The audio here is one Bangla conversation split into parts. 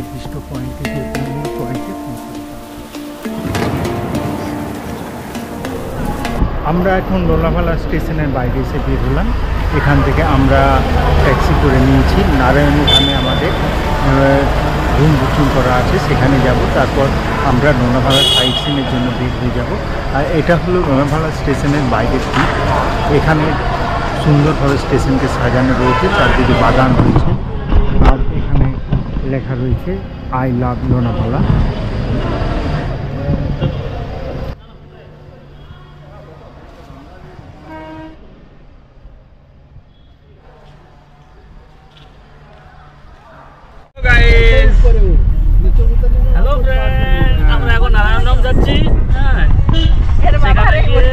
নির্দিষ্ট পয়েন্ট থেকে মূল পয়েন্টে পৌঁছাতে পারব। আমরা এখন লোনাভালা স্টেশনের বাইরে এসে বের হলাম। এখান থেকে আমরা ট্যাক্সি করে নিয়েছি নারায়ণী ধামে আমাদের রুম বুকিং করা আছে, সেখানে যাব। তারপর আমরা লোনাভালা সাইট সিনের জন্য বের হয়ে যাব। আর এটা হলো লোনাভালা স্টেশনের বাইরের দিক। এখানে সুন্দরভাবে স্টেশনকে সাজানো রয়েছে, চারদিকে বাগান রয়েছে, আর এখানে লেখা রয়েছে I love Lonavala. Hello friend, আমরা এখন নারায়ণধাম যাচ্ছি। হ্যাঁ, সেখানে গিয়ে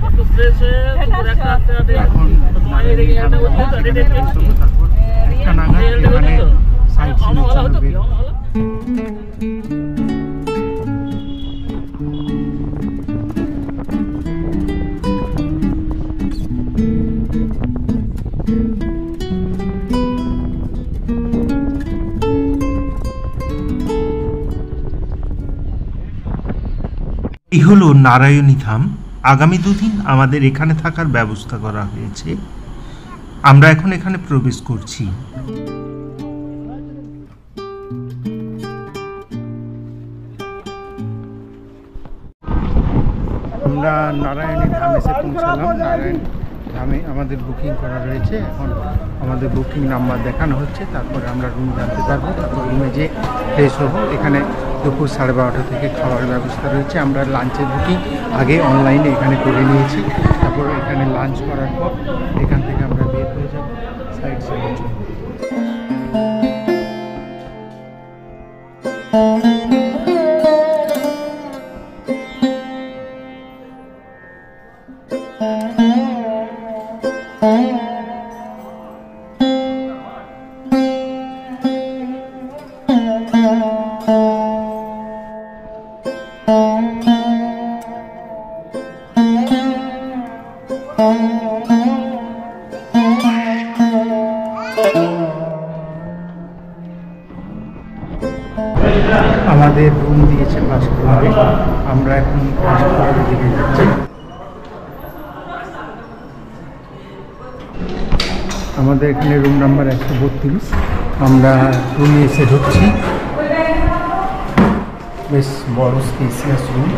একটু ফ্রেশ হয়ে এখন একটা নাগাদ এখানে সাইট সিনের জন্য বের হব। এই হলো নারায়ণী ধাম। আগামী দুদিন আমাদের এখানে থাকার ব্যবস্থা করা হয়েছে। আমরা এখন এখানে প্রবেশ করছি। আমরা নারায়ণী ধাম এসে পৌঁছালাম। নারায়ণ ধামে আমাদের বুকিং করা রয়েছে। এখন আমাদের বুকিং নাম্বার দেখানো হচ্ছে, তারপরে আমরা রুম জানতে পারবো। তারপর রুমে যেয়ে ফ্রেশ হবো। এখানে দুপুর 12:30 থেকে খাবারের ব্যবস্থা রয়েছে। আমরা লাঞ্চের বুকিং আগে অনলাইনে এখানে করে নিয়েছি। তারপর এখানে লাঞ্চ করার পর এখান থেকে আমরা বের হয়ে যাব সাইড সিনের জন্য। আমাদের রুম দিয়েছে ফার্স্ট ফ্লোরে। আমরা এখন ফার্স্ট ফ্লোরের দিকে যাচ্ছি। আমাদের এখানে রুম নাম্বার 132। আমরা রুমে এসে ঢুকছি। বেশ বড় স্পেসিয়াস রুম।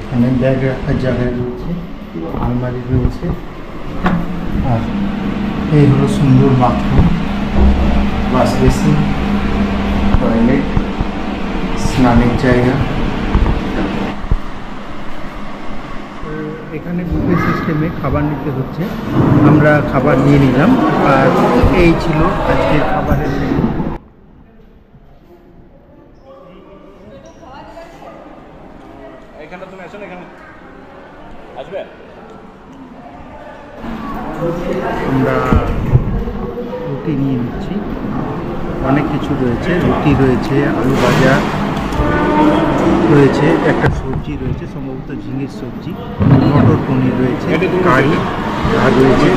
এখানে ব্যাগ রাখার জায়গা রয়েছে, আলমারি রয়েছে, আর এই হলো সুন্দর বাথরুম, ওয়াশ বেসিন, টয়লেট, স্নানের জায়গা। এখানে বুফে সিস্টেমে খাবার নিতে হচ্ছে। আমরা খাবার নিয়ে নিলাম। আর এই ছিল আজকের খাবারের মেনু। আমরা রুটি নিয়ে নিচ্ছি। অনেক কিছু রয়েছে, রুটি রয়েছে, আলু ভাজা রয়েছে, একটা সবজি রয়েছে, সম্ভবত ঝিঙের সবজি, মটর পনির রয়েছে, কারি আর রয়েছে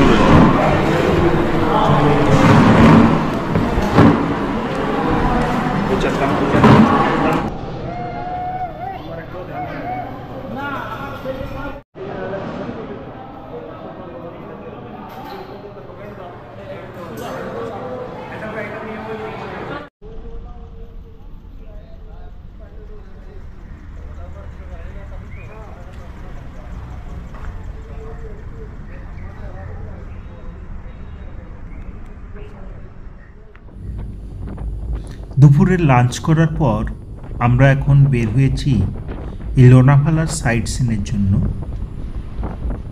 দুপুরের লাঞ্চ করার পর আমরা এখন বের হয়েছি এই লোনাভালার সাইট সিনের জন্য।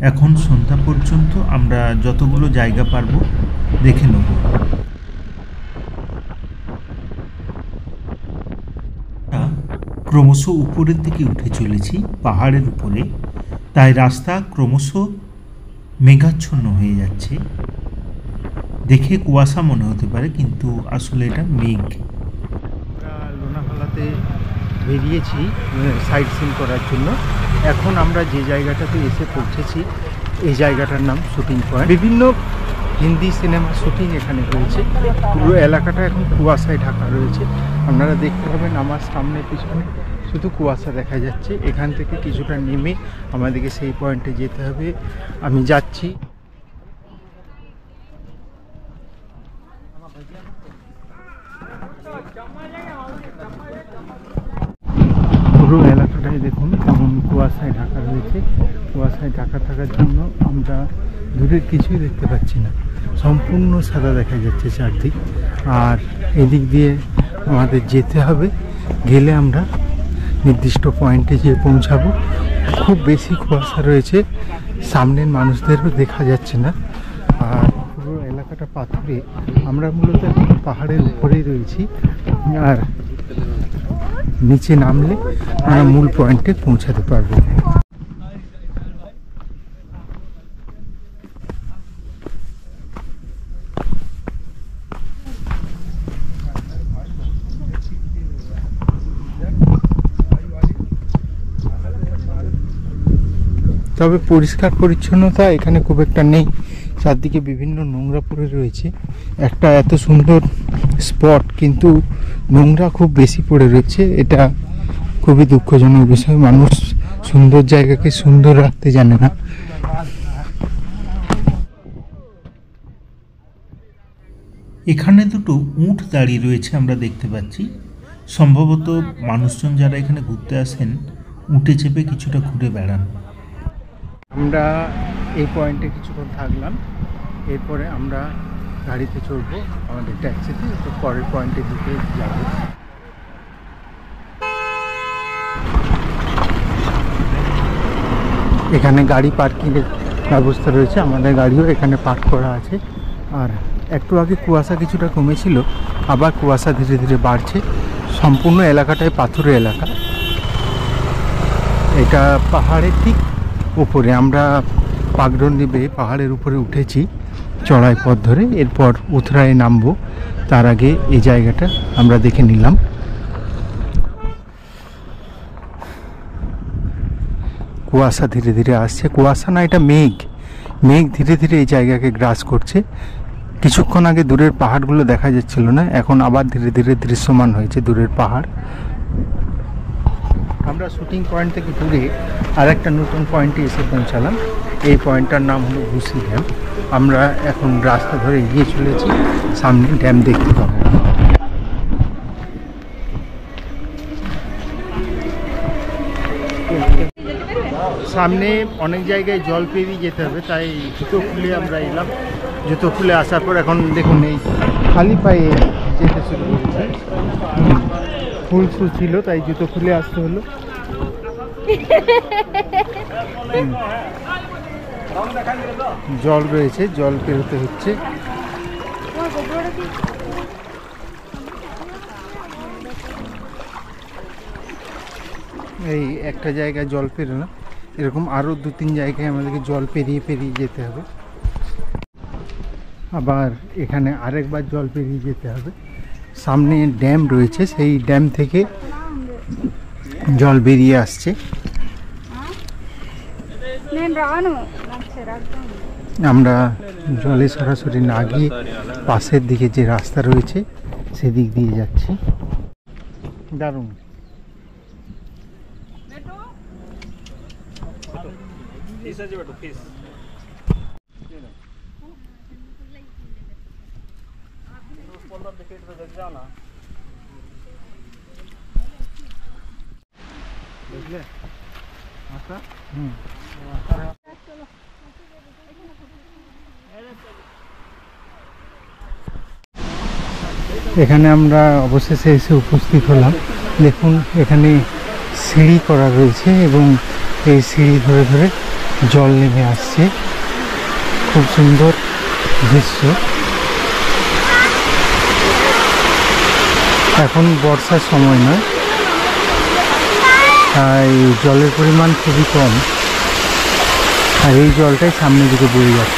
এখন সন্ধ্যা পর্যন্ত আমরা যতগুলো জায়গা পারবো দেখে নেব। ক্রমশ উপরের দিকে উঠে চলেছি পাহাড়ের উপরে, তাই রাস্তা ক্রমশ মেঘাচ্ছন্ন হয়ে যাচ্ছে। দেখে কুয়াশা মনে হতে পারে, কিন্তু আসলে এটা মেঘ। লোনাভালাতে বেরিয়েছি সাইট সিন করার জন্য। এখন আমরা যে জায়গাটাতে এসে পৌঁছেছি এই জায়গাটার নাম শুটিং পয়েন্ট। বিভিন্ন হিন্দি সিনেমা শুটিং এখানে হয়েছে। পুরো এলাকাটা এখন কুয়াশায় ঢাকা রয়েছে। আপনারা দেখতে পাবেন আমার সামনে পিছনে শুধু কুয়াশা দেখা যাচ্ছে। এখান থেকে কিছুটা নেমে আমাদেরকে সেই পয়েন্টে যেতে হবে। আমি যাচ্ছি। পুরো এলাকাটাই দেখুন কেমন কুয়াশায় ঢাকা রয়েছে। কুয়াশায় ঢাকা থাকার জন্য আমরা দূরের কিছুই দেখতে পাচ্ছি না, সম্পূর্ণ সাদা দেখা যাচ্ছে চারদিক। আর এদিক দিয়ে আমাদের যেতে হবে, গেলে আমরা নির্দিষ্ট পয়েন্টে যেয়ে পৌঁছাবো। খুব বেশি কুয়াশা রয়েছে, সামনের মানুষদেরও দেখা যাচ্ছে না। আর পুরো এলাকাটা পাথুরে। আমরা মূলত এখন পাহাড়ের উপরেই রয়েছি, আর নিচে নামলে আমরা মূল পয়েন্টে পৌঁছাতে পারবো। তবে পরিষ্কার পরিচ্ছন্নতা এখানে খুব একটা নেই, চারদিকে বিভিন্ন নোংরা পড়ে রয়েছে। একটা এত সুন্দর স্পট কিন্তু নোংরা খুব বেশি পড়ে রয়েছে, এটা খুবই দুঃখজনক বিষয়। মানুষ সুন্দর জায়গাকে সুন্দর রাখতে জানে না। এখানে দুটো উট দাঁড়িয়ে রয়েছে আমরা দেখতে পাচ্ছি। সম্ভবত মানুষজন যারা এখানে ঘুরতে আসেন উটে চেপে কিছুটা ঘুরে বেড়ান। আমরা এই পয়েন্টে কিছুক্ষণ থাকলাম, এরপরে আমরা গাড়িতে চড়বো আমাদের ট্যাক্সিতে, তো পরের পয়েন্টের দিকে যাব। এখানে গাড়ি পার্কিংয়ের ব্যবস্থা রয়েছে, আমাদের গাড়িও এখানে পার্ক করা আছে। আর একটু আগে কুয়াশা কিছুটা কমেছিল, আবার কুয়াশা ধীরে ধীরে বাড়ছে। সম্পূর্ণ এলাকাটাই পাথুরে এলাকা। এটা পাহাড়ের ঠিক উপরে, আমরা পাগডন্ডি বেয়ে পাহাড়ের উপরে উঠেছি চড়াই পথ ধরে, এরপর উতরায় নামবো। তার আগে এই জায়গাটা আমরা দেখে নিলাম। কুয়াশা ধীরে ধীরে আসছে, কুয়াশা না এটা মেঘ, মেঘ ধীরে ধীরে এই জায়গাকে গ্রাস করছে। কিছুক্ষণ আগে দূরের পাহাড়গুলো দেখা যাচ্ছিল না, এখন আবার ধীরে ধীরে দৃশ্যমান হয়েছে দূরের পাহাড়। আমরা শুটিং পয়েন্ট থেকে দূরে আর একটা নতুন পয়েন্টে এসে পৌঁছালাম। এই পয়েন্টটার নাম হলো ঘুষি ড্যাম। আমরা এখন রাস্তা ধরে এগিয়ে চলেছি, সামনে ড্যাম দেখতে পাবো। সামনে অনেক জায়গায় জল পেরিয়ে যেতে হবে, তাই জুতো খুলে আমরা এলাম। জুতো খুলে আসার পর এখন দেখুন এই খালি পায়ে যেতে শুরু করেছে। ফুল শু ছিল তাই জুতো খুলে আসতে হলো। জল রয়েছে, জল পেরোতে হচ্ছে। এই একটা জায়গায় জল পেরোনো, এরকম আরও 2-3 জায়গায় আমাদেরকে জল পেরিয়ে পেরিয়ে যেতে হবে। আবার এখানে আরেকবার জল পেরিয়ে যেতে হবে। সামনে ড্যাম রয়েছে, সেই ড্যাম থেকে জল বেরিয়ে আসছে। আমরা জলে সরাসরি না গিয়ে পাশের দিকে যে রাস্তা রয়েছে সেদিক দিয়ে যাচ্ছি। দারুণ। বুঝলে এখানে আমরা অবশেষে এসে উপস্থিত হলাম। দেখুন এখানে সিঁড়ি করা রয়েছে এবং এই সিঁড়ি ধরে ধরে জল নেমে আসছে। খুব সুন্দর দৃশ্য। এখন বর্ষার সময় নয়, তাই জলের পরিমাণ খুবই কম, আর এই জলটাই সামনের দিকে বয়ে যাচ্ছে।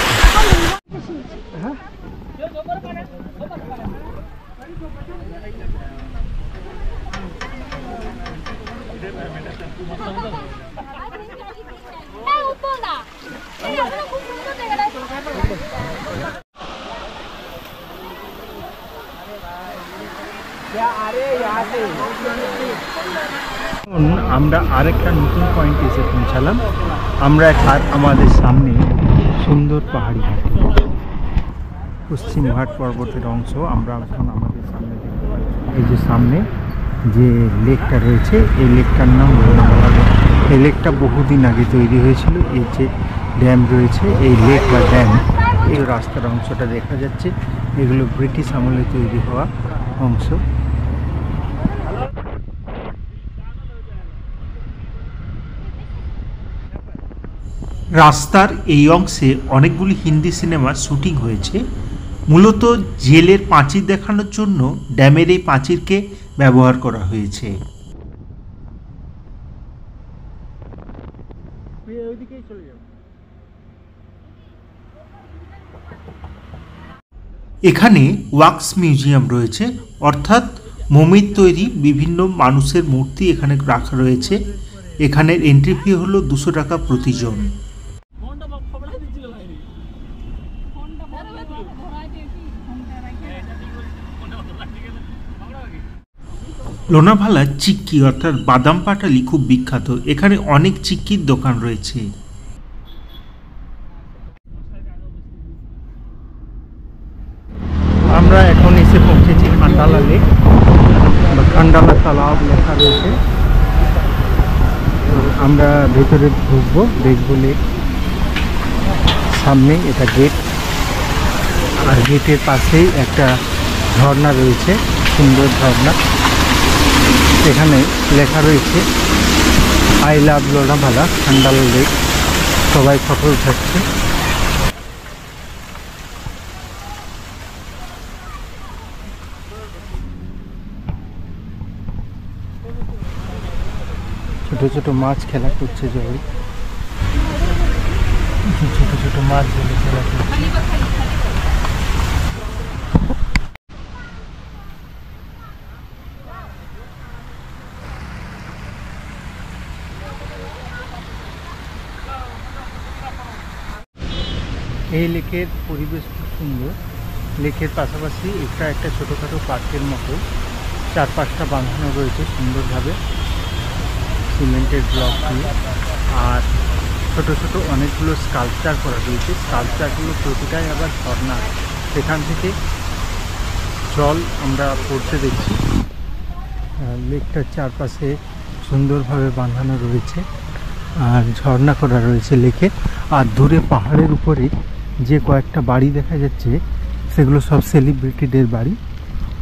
আমরা আরেকটা নতুন পয়েন্টে এসে পৌঁছালাম। আমরা আমাদের সামনে সুন্দর পাহাড়ি ঘাট, পশ্চিম ঘাট পর্বতের অংশ আমরা এখন আমাদের সামনে দেখতে পাচ্ছি। এই যে সামনে যে লেকটা রয়েছে, এই লেকটার নাম লোনাভালা লেক। এই লেকটা বহুদিন আগে তৈরি হয়েছিল। এই যে ড্যাম রয়েছে, এই লেক বা ড্যাম, এই রাস্তার অংশটা দেখা যাচ্ছে, এগুলো ব্রিটিশ আমলে তৈরি হওয়া অংশ। রাস্তার এই অংশে অনেকগুলি হিন্দি সিনেমার শুটিং হয়েছে। মূলত জেলের প্রাচীর দেখানোর জন্য ড্যামের এই প্রাচীরকে ব্যবহার করা হয়েছে। এখানে ওয়াক্স মিউজিয়াম রয়েছে, অর্থাৎ মোমের তৈরি বিভিন্ন মানুষের মূর্তি এখানে রাখা রয়েছে। এখানের এন্ট্রি ফি হলো 200 টাকা প্রতিজন। লোনাভালা চিক্কি অর্থাৎ বাদাম পাটালি খুব বিখ্যাত। এখানে অনেক চিক্কির দোকান রয়েছে। আমরা এখন এসে পৌঁছেছি খান্ডালা লেক বা খান্ডালা তালাব লেখা রয়েছে। আমরা ভেতরে ঢুকবো, দেখবো লেক। সামনে এটা গেট, আর গেটের পাশেই একটা ঝর্ণা রয়েছে, সুন্দর ঝর্ণা। এখানে লেখা রয়েছে I love Lonavala Khandala lake. সবাই ফটো উঠাচ্ছে। ছোট ছোট মাছ খেলা করছে জলে, ছোট ছোট মাছ জলে খেলা করছে। এই লেকের পরিবেশ খুব সুন্দর। লেকের পাশাপাশি একটা ছোটোখাটো পার্কের মতো 4-5টা বাঁধানো রয়েছে সুন্দরভাবে সিমেন্টের ব্লক দিয়ে। আর ছোট ছোট অনেকগুলো স্কাল্পচার করা রয়েছে। স্কাল্পচারগুলো প্রতিটাই আবার ঝর্ণা, সেখান থেকে জল আমরা পড়তে দেখছি। লেকটার চারপাশে সুন্দরভাবে বাঁধানো রয়েছে আর ঝর্ণা করা রয়েছে লেকে। আর দূরে পাহাড়ের উপরে যে কয়েকটা বাড়ি দেখা যাচ্ছে, সেগুলো সব সেলিব্রিটিদের বাড়ি।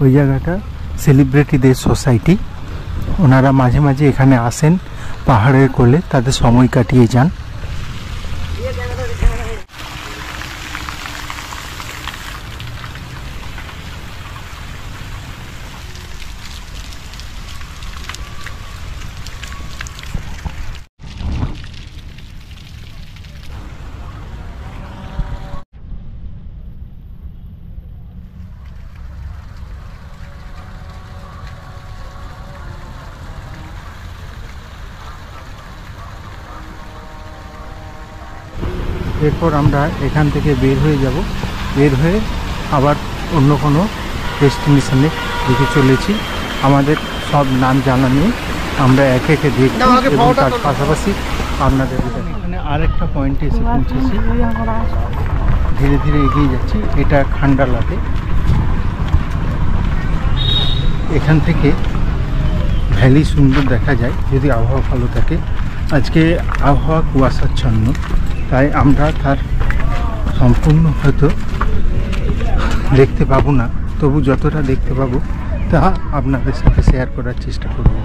ওই জায়গাটা সেলিব্রিটিদের সোসাইটি। ওনারা মাঝে মাঝে এখানে আসেন, পাহাড়ের কোলে তাদের সময় কাটিয়ে যান। এরপর আমরা এখান থেকে বের হয়ে যাব। বের হয়ে আবার অন্য কোনো ডেস্টিনেশনে দিকে চলেছি। আমাদের সব নাম জানা নেই, আমরা একে একে দেখব এবং তার পাশাপাশি আপনাদের এখানে আরেকটা পয়েন্টে এসে পৌঁছেছি। ধীরে ধীরে এগিয়ে যাচ্ছি। এটা খান্ডালাতে। এখান থেকে ভ্যালি সুন্দর দেখা যায় যদি আবহাওয়া ভালো থাকে। আজকে আবহাওয়া কুয়াশাচ্ছন্ন, তাই আমরা তার সম্পূর্ণ হয়তো দেখতে পাবো না, তবু যতটা দেখতে পাবো তা আপনাদের সাথে শেয়ার করার চেষ্টা করব।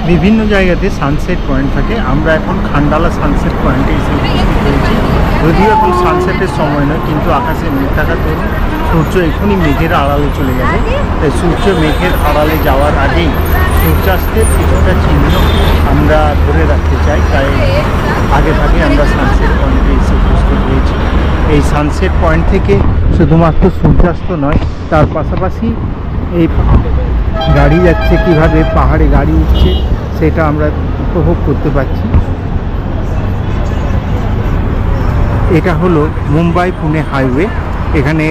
বিভিন্ন জায়গাতে সানসেট পয়েন্ট থাকে। আমরা এখন খান্ডালা সানসেট পয়েন্টে এসে উপস্থিত হয়েছি। যদিও এখন সানসেটের সময় নয়, কিন্তু আকাশে মেঘ থাকার জন্য সূর্য এখনই মেঘের আড়ালে চলে গেছে। তাই সূর্য মেঘের আড়ালে যাওয়ার আগেই সূর্যাস্তের কিছুটা চিহ্ন আমরা ধরে রাখতে চাই, তাই আগে ভাগে আমরা সানসেট পয়েন্টে এসে উপস্থিত হয়েছি। এই সানসেট পয়েন্ট থেকে শুধুমাত্র সূর্যাস্ত নয়, তার পাশাপাশি এই গাড়ি যাচ্ছে, কীভাবে পাহাড়ে গাড়ি উঠছে সেটা আমরা উপভোগ করতে পারছি। এটা হলো মুম্বাই পুনে হাইওয়ে, এখানে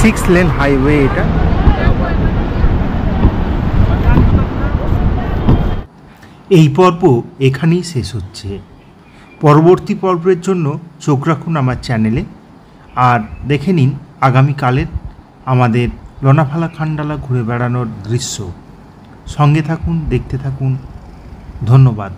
6 লেন হাইওয়ে এটা। এই পর্ব এখানেই শেষ হচ্ছে। পরবর্তী পর্বের জন্য চোখ রাখুন আমার চ্যানেলে, আর দেখে নিন আগামীকালের আমাদের লোনাভালা খান্ডালা ঘুরে বেড়ানোর দৃশ্য। সঙ্গে থাকুন, দেখতে থাকুন। ধন্যবাদ।